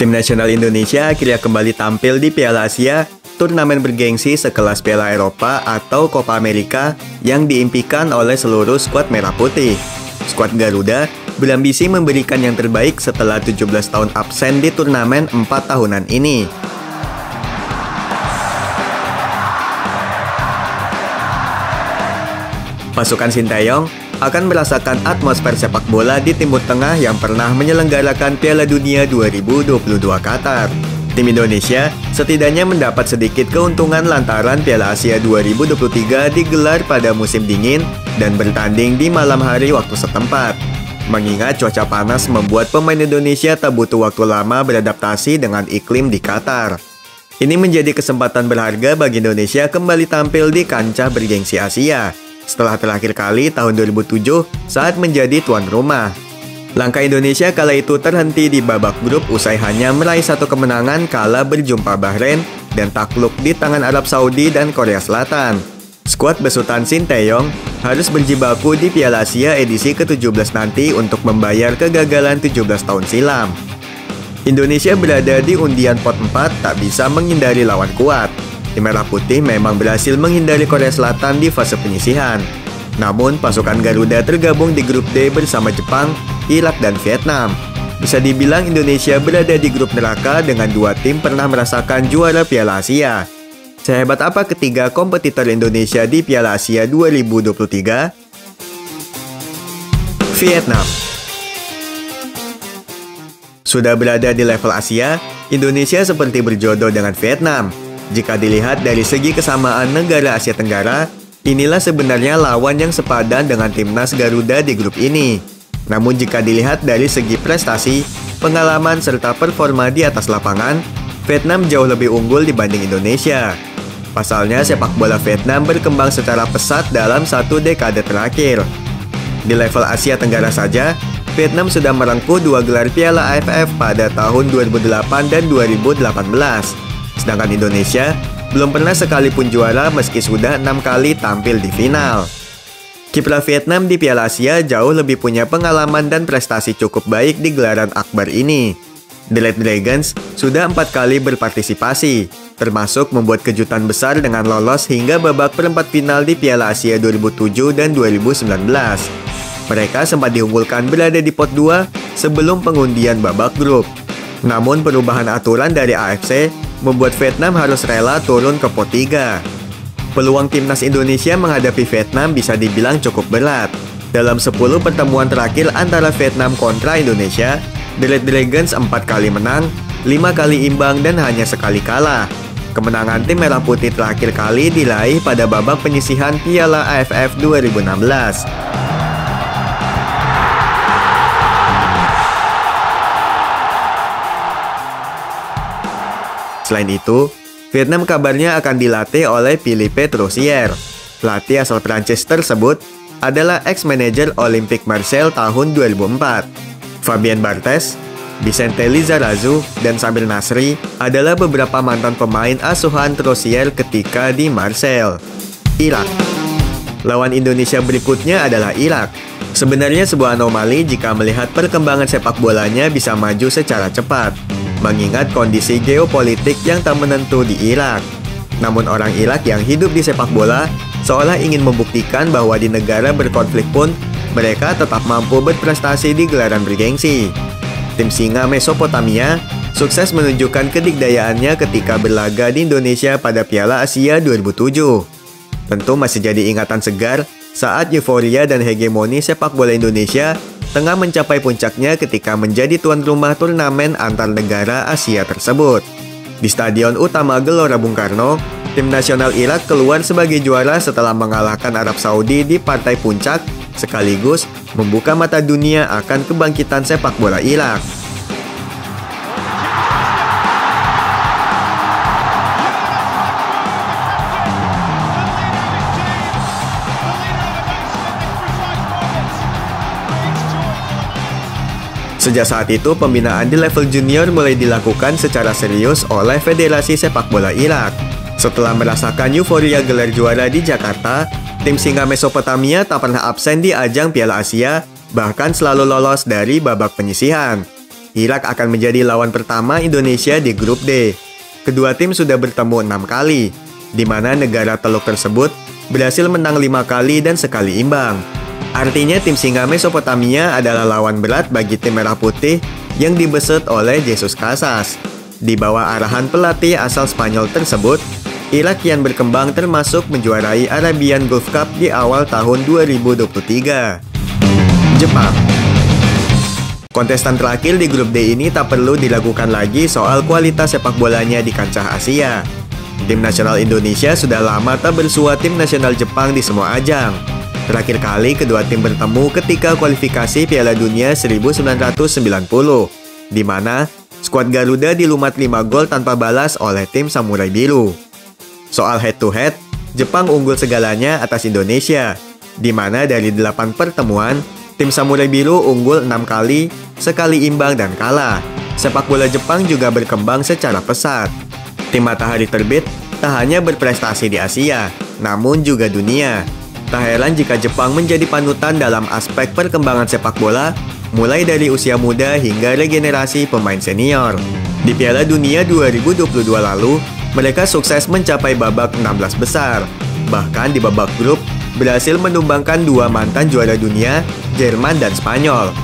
Tim nasional Indonesia akhirnya kembali tampil di Piala Asia, turnamen bergengsi sekelas Piala Eropa atau Copa America yang diimpikan oleh seluruh skuad merah putih. Skuad Garuda berambisi memberikan yang terbaik setelah 17 tahun absen di turnamen 4 tahunan ini. Pasukan Sinteyong akan merasakan atmosfer sepak bola di Timur Tengah yang pernah menyelenggarakan Piala Dunia 2022 Qatar. Tim Indonesia setidaknya mendapat sedikit keuntungan lantaran Piala Asia 2023 digelar pada musim dingin dan bertanding di malam hari waktu setempat. Mengingat cuaca panas membuat pemain Indonesia tak butuh waktu lama beradaptasi dengan iklim di Qatar. Ini menjadi kesempatan berharga bagi Indonesia kembali tampil di kancah bergengsi Asia setelah terakhir kali tahun 2007 saat menjadi tuan rumah. Langkah Indonesia kala itu terhenti di babak grup usai hanya meraih satu kemenangan kala berjumpa Bahrain dan takluk di tangan Arab Saudi dan Korea Selatan. Skuad besutan Sinteyong harus berjibaku di Piala Asia edisi ke-17 nanti untuk membayar kegagalan 17 tahun silam. Indonesia berada di undian pot 4 tak bisa menghindari lawan kuat. Tim Merah Putih memang berhasil menghindari Korea Selatan di fase penyisihan. Namun, pasukan Garuda tergabung di grup D bersama Jepang, Irak, dan Vietnam. Bisa dibilang Indonesia berada di grup neraka dengan dua tim pernah merasakan juara Piala Asia. Sehebat apa ketiga kompetitor Indonesia di Piala Asia 2023? Vietnam. Sudah berada di level Asia, Indonesia seperti berjodoh dengan Vietnam. Jika dilihat dari segi kesamaan negara Asia Tenggara, inilah sebenarnya lawan yang sepadan dengan timnas Garuda di grup ini. Namun jika dilihat dari segi prestasi, pengalaman serta performa di atas lapangan, Vietnam jauh lebih unggul dibanding Indonesia. Pasalnya sepak bola Vietnam berkembang secara pesat dalam satu dekade terakhir. Di level Asia Tenggara saja, Vietnam sudah merengkuh 2 gelar Piala AFF pada tahun 2008 dan 2018. Sedangkan Indonesia belum pernah sekalipun juara meski sudah 6 kali tampil di final. Kiprah Vietnam di Piala Asia jauh lebih punya pengalaman dan prestasi cukup baik di gelaran akbar ini. The Red Dragons sudah 4 kali berpartisipasi, termasuk membuat kejutan besar dengan lolos hingga babak perempat final di Piala Asia 2007 dan 2019. Mereka sempat diunggulkan berada di pot 2 sebelum pengundian babak grup. Namun perubahan aturan dari AFC membuat Vietnam harus rela turun ke pot 3. Peluang timnas Indonesia menghadapi Vietnam bisa dibilang cukup berat. Dalam 10 pertemuan terakhir antara Vietnam kontra Indonesia, The Red Dragons 4 kali menang, 5 kali imbang, dan hanya sekali kalah. Kemenangan tim Merah Putih terakhir kali diraih pada babak penyisihan Piala AFF 2016. Selain itu, Vietnam kabarnya akan dilatih oleh Philippe Troussier. Pelatih asal Prancis tersebut adalah ex-manajer Olympique Marseille tahun 2004. Fabien Barthez, Vicente Lizarazu, dan Samir Nasri adalah beberapa mantan pemain asuhan Troussier ketika di Marseille. Irak. Lawan Indonesia berikutnya adalah Irak. Sebenarnya sebuah anomali jika melihat perkembangan sepak bolanya bisa maju secara cepat, mengingat kondisi geopolitik yang tak menentu di Irak. Namun orang Irak yang hidup di sepak bola seolah ingin membuktikan bahwa di negara berkonflik pun mereka tetap mampu berprestasi di gelaran bergengsi. Tim Singa Mesopotamia sukses menunjukkan kedikdayaannya ketika berlaga di Indonesia pada Piala Asia 2007. Tentu masih jadi ingatan segar saat euforia dan hegemoni sepak bola Indonesia tengah mencapai puncaknya ketika menjadi tuan rumah turnamen antar negara Asia tersebut. Di Stadion Utama Gelora Bung Karno, tim nasional Irak keluar sebagai juara setelah mengalahkan Arab Saudi di partai puncak, sekaligus membuka mata dunia akan kebangkitan sepak bola Irak. Sejak saat itu, pembinaan di level junior mulai dilakukan secara serius oleh Federasi Sepak Bola Irak. Setelah merasakan euforia gelar juara di Jakarta, tim Singa Mesopotamia tak pernah absen di ajang Piala Asia, bahkan selalu lolos dari babak penyisihan. Irak akan menjadi lawan pertama Indonesia di grup D. Kedua tim sudah bertemu 6 kali, di mana negara teluk tersebut berhasil menang 5 kali dan sekali imbang. Artinya tim Singa Mesopotamia adalah lawan berat bagi tim Merah Putih yang dibesut oleh Jesus Casas. Di bawah arahan pelatih asal Spanyol tersebut, Irak kian berkembang termasuk menjuarai Arabian Gulf Cup di awal tahun 2023. Jepang. Kontestan terakhir di grup D ini tak perlu diragukan lagi soal kualitas sepak bolanya di kancah Asia. Tim nasional Indonesia sudah lama tak bersua tim nasional Jepang di semua ajang. Terakhir kali kedua tim bertemu ketika kualifikasi Piala Dunia 1990, di mana skuad Garuda dilumat 5 gol tanpa balas oleh tim Samurai Biru. Soal head-to-head, Jepang unggul segalanya atas Indonesia, di mana dari 8 pertemuan, tim Samurai Biru unggul 6 kali, sekali imbang dan kalah. Sepak bola Jepang juga berkembang secara pesat. Tim Matahari Terbit tak hanya berprestasi di Asia, namun juga dunia. Tak heran jika Jepang menjadi panutan dalam aspek perkembangan sepak bola, mulai dari usia muda hingga regenerasi pemain senior. Di Piala Dunia 2022 lalu, mereka sukses mencapai babak 16 besar. Bahkan di babak grup, berhasil menumbangkan 2 mantan juara dunia, Jerman dan Spanyol.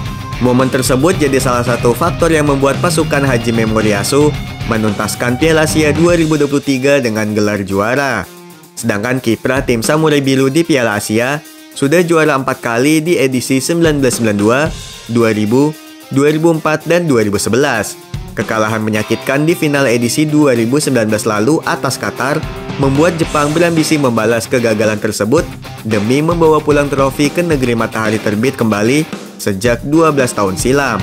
Momen tersebut jadi salah satu faktor yang membuat pasukan Hajime Moriyasu menuntaskan Piala Asia 2023 dengan gelar juara. Sedangkan kiprah tim Samurai Biru di Piala Asia sudah juara 4 kali di edisi 1992, 2000, 2004, dan 2011. Kekalahan menyakitkan di final edisi 2019 lalu atas Qatar membuat Jepang berambisi membalas kegagalan tersebut demi membawa pulang trofi ke negeri matahari terbit kembali sejak 12 tahun silam.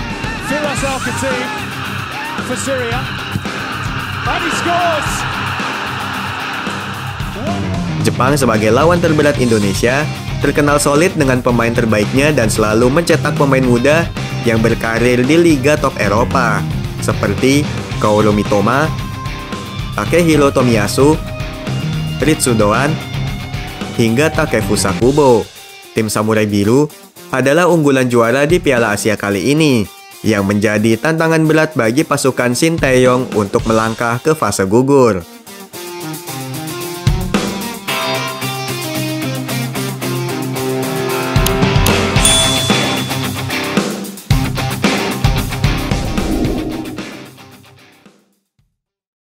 Jepang sebagai lawan terberat Indonesia terkenal solid dengan pemain terbaiknya dan selalu mencetak pemain muda yang berkarir di liga top Eropa seperti Kaoru Mitoma, Takehiro Tomiyasu, Ritsu Doan, hingga Takefusa Kubo. Tim Samurai Biru adalah unggulan juara di Piala Asia kali ini, yang menjadi tantangan berat bagi pasukan Shin Tae-yong untuk melangkah ke fase gugur.